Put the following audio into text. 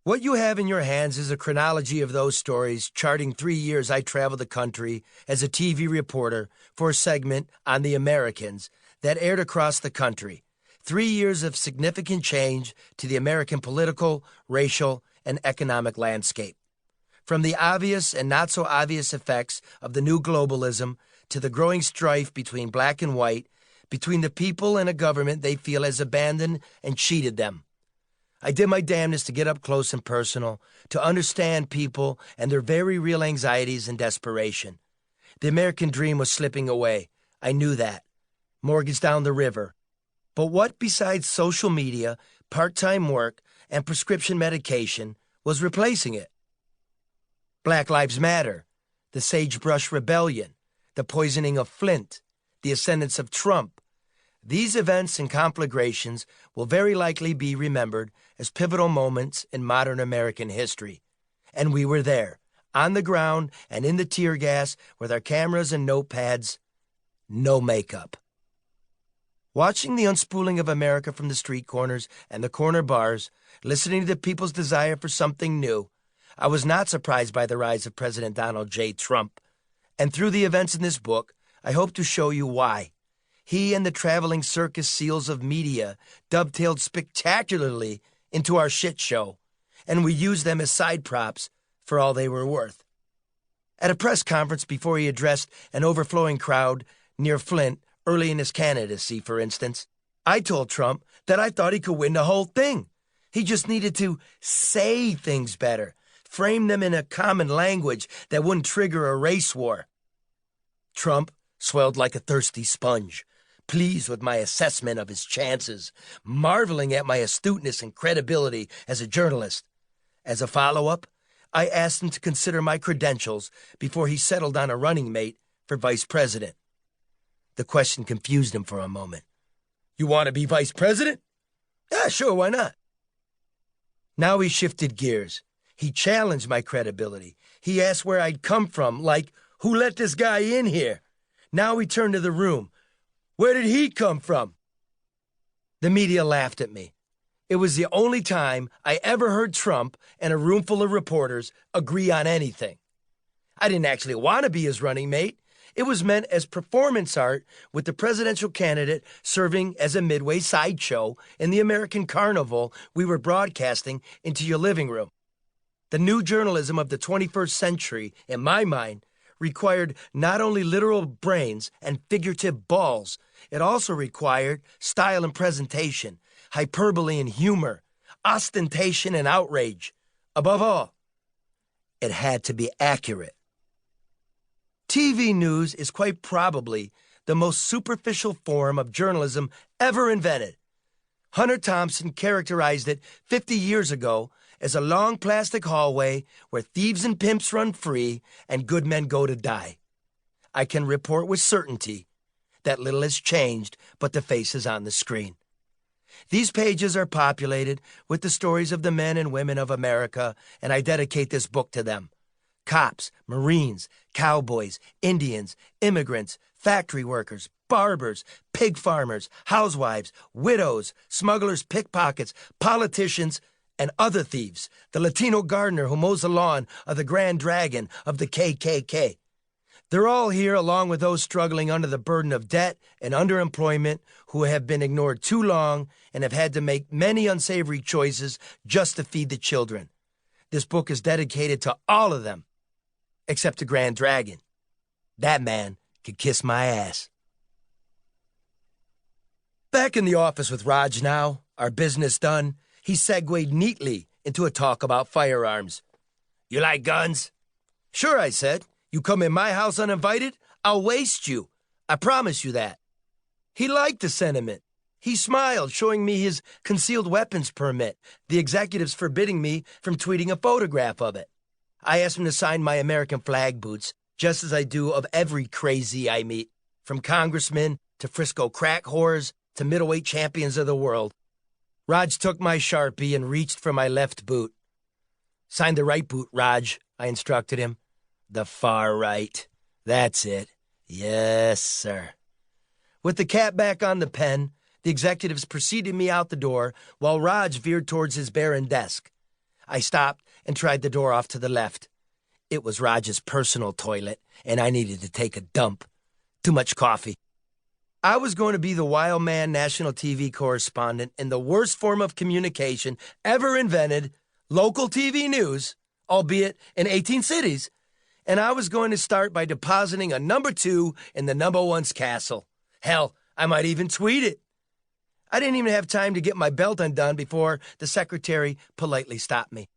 What you have in your hands is a chronology of those stories, charting 3 years I traveled the country as a TV reporter for a segment on the Americans that aired across the country. 3 years of significant change to the American political, racial, and economic landscape. From the obvious and not so obvious effects of the new globalism to the growing strife between black and white, between the people and a government they feel has abandoned and cheated them. I did my damnedest to get up close and personal, to understand people and their very real anxieties and desperation. The American dream was slipping away. I knew that. Mortgage down the river. But what besides social media, part-time work, and prescription medication was replacing it? Black Lives Matter, the Sagebrush Rebellion, the poisoning of Flint, the ascendance of Trump. These events and conflagrations will very likely be remembered as pivotal moments in modern American history. And we were there, on the ground and in the tear gas with our cameras and notepads, no makeup. Watching the unspooling of America from the street corners and the corner bars, listening to the people's desire for something new, I was not surprised by the rise of President Donald J. Trump. And through the events in this book, I hope to show you why. He and the traveling circus seals of media dovetailed spectacularly into our shit show, and we used them as side props for all they were worth. At a press conference before he addressed an overflowing crowd near Flint early in his candidacy, for instance, I told Trump that I thought he could win the whole thing. He just needed to say things better, frame them in a common language that wouldn't trigger a race war. Trump swelled like a thirsty sponge, pleased with my assessment of his chances, marveling at my astuteness and credibility as a journalist. As a follow-up, I asked him to consider my credentials before he settled on a running mate for vice president. The question confused him for a moment. "You want to be vice president?" "Yeah, sure, why not?" Now he shifted gears. He challenged my credibility. He asked where I'd come from, like, who let this guy in here? Now he turned to the room. Where did he come from? The media laughed at me. It was the only time I ever heard Trump and a room full of reporters agree on anything. I didn't actually want to be his running mate. It was meant as performance art, with the presidential candidate serving as a midway sideshow in the American carnival we were broadcasting into your living room. The new journalism of the 21st century, in my mind, required not only literal brains and figurative balls, it also required style and presentation, hyperbole and humor, ostentation and outrage. Above all, it had to be accurate. TV news is quite probably the most superficial form of journalism ever invented. Hunter Thompson characterized it 50 years ago as a long plastic hallway where thieves and pimps run free and good men go to die. I can report with certainty that little has changed but the faces on the screen. These pages are populated with the stories of the men and women of America, and I dedicate this book to them. Cops, Marines, cowboys, Indians, immigrants, factory workers, barbers, pig farmers, housewives, widows, smugglers, pickpockets, politicians, and other thieves, the Latino gardener who mows the lawn of the Grand Dragon of the KKK. They're all here along with those struggling under the burden of debt and underemployment who have been ignored too long and have had to make many unsavory choices just to feed the children. This book is dedicated to all of them, except the Grand Dragon. That man could kiss my ass. Back in the office with Raj now, our business done, he segued neatly into a talk about firearms. "You like guns?" "Sure," I said. "You come in my house uninvited, I'll waste you. I promise you that." He liked the sentiment. He smiled, showing me his concealed weapons permit, the executives forbidding me from tweeting a photograph of it. I asked him to sign my American flag boots, just as I do of every crazy I meet, from congressmen to Frisco crack whores to middleweight champions of the world. Raj took my Sharpie and reached for my left boot. "Sign the right boot, Raj," I instructed him. "The far right. That's it. Yes, sir." With the cap back on the pen, the executives preceded me out the door while Raj veered towards his barren desk. I stopped and tried the door off to the left. It was Roger's personal toilet, and I needed to take a dump. Too much coffee. I was going to be the wild man national TV correspondent in the worst form of communication ever invented, local TV news, albeit in 18 cities. And I was going to start by depositing a number 2 in the number 1's castle. Hell, I might even tweet it. I didn't even have time to get my belt undone before the secretary politely stopped me.